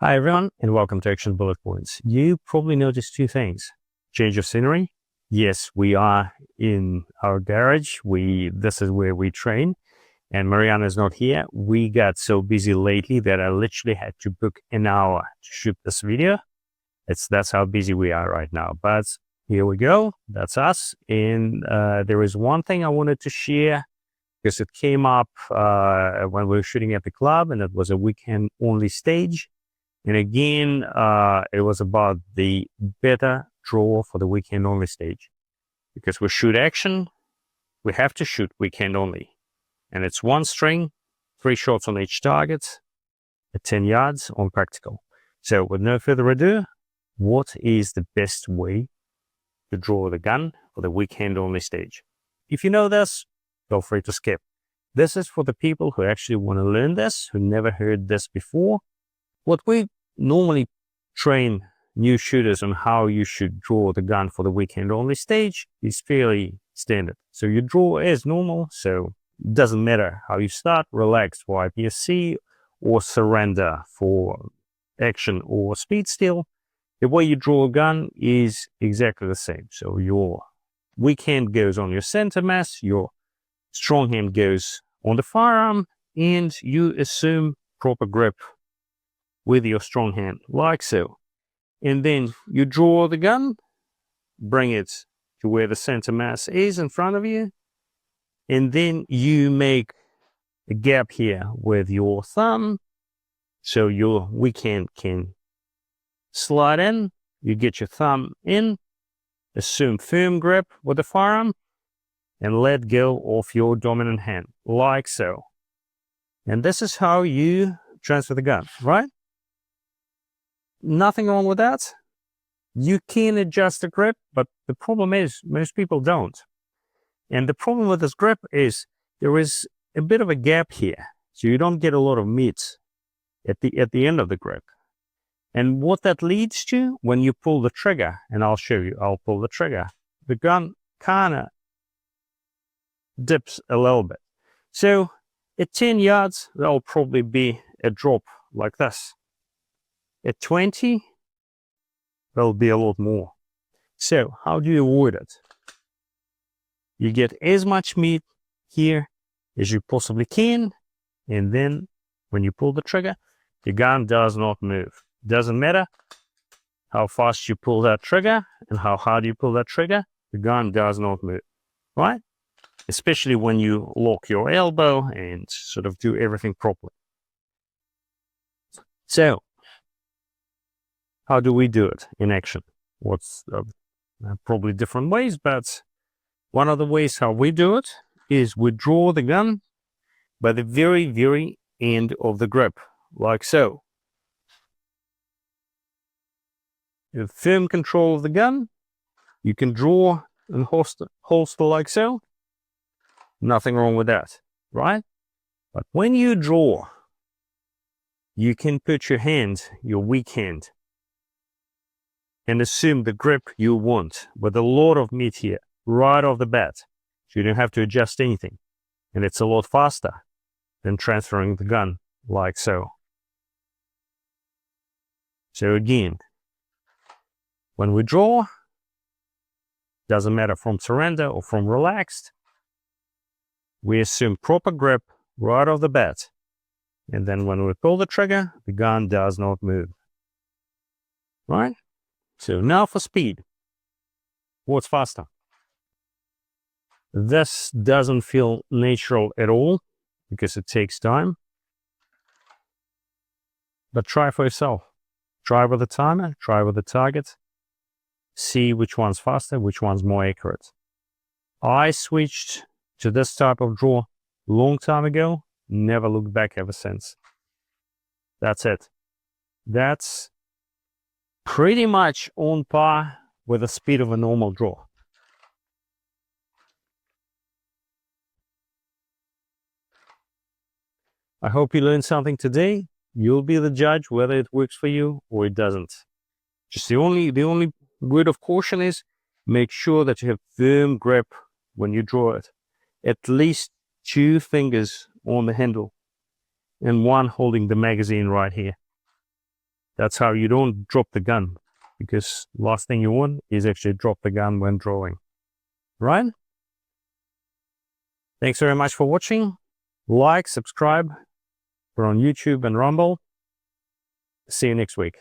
Hi everyone, and welcome to Action Bullet Points. You probably noticed two things. Change of scenery. Yes, we are in our garage. This is where we train, and Mariana is not here. We got so busy lately that I literally had to book an hour to shoot this video. That's how busy we are right now. But here we go. That's us. And there is one thing I wanted to share because it came up when we were shooting at the club, and it was a weekend only stage. And again, it was about the better draw for the weekend only stage. Because we shoot action, we have to shoot weekend only. And it's one string, 3 shots on each target, at 10 yards on practical. So with no further ado, what is the best way to draw the gun for the weekend only stage? If you know this, feel free to skip. This is for the people who actually want to learn this, who never heard this before. What we normally train new shooters on how you should draw the gun for the weekend only stage is fairly standard. So you draw as normal, so it doesn't matter how you start, relax for IPSC or surrender for action or speed steal. The way you draw a gun is exactly the same. So your weak hand goes on your center mass, your strong hand goes on the firearm, and you assume proper grip with your strong hand, like so. And then you draw the gun, bring it to where the center mass is in front of you, and then you make a gap here with your thumb, so your weak hand can slide in. You get your thumb in, assume firm grip with the firearm, and let go of your dominant hand, like so. And this is how you transfer the gun, right? Nothing wrong with that. You can adjust the grip, but the problem is most people don't. And the problem with this grip is there is a bit of a gap here, so you don't get a lot of meat at the end of the grip. And what that leads to, when you pull the trigger, and I'll show you, I'll pull the trigger, the gun kind of dips a little bit. So at 10 yards, there'll probably be a drop like this. At 20, there'll be a lot more. So how do you avoid it? You get as much meat here as you possibly can, and then when you pull the trigger, the gun does not move. Doesn't matter how fast you pull that trigger and how hard you pull that trigger, the gun does not move, right? Especially when you lock your elbow and sort of do everything properly. So how do we do it in action? What's probably different ways, but one of the ways how we do it is we draw the gun by the very, very end of the grip, like so. You have firm control of the gun. You can draw and holster like so. Nothing wrong with that, right? But when you draw, you can put your hand, your weak hand, and assume the grip you want with a lot of meat here right off the bat. So you don't have to adjust anything. And it's a lot faster than transferring the gun like so. So again, when we draw, doesn't matter from surrender or from relaxed, we assume proper grip right off the bat. And then when we pull the trigger, the gun does not move. Right? So now for speed. What's faster? This doesn't feel natural at all because it takes time. But try for yourself. Try with the timer, try with the target. See which one's faster, which one's more accurate. I switched to this type of draw long time ago. Never looked back ever since. That's it. That's pretty much on par with the speed of a normal draw. I hope you learned something today. You'll be the judge whether it works for you or it doesn't. Just the only word of caution is make sure that you have firm grip when you draw it. At least 2 fingers on the handle and one holding the magazine right here. That's how you don't drop the gun, because last thing you want is actually drop the gun when drawing. Right? Thanks very much for watching. Like, subscribe. We're on YouTube and Rumble. See you next week.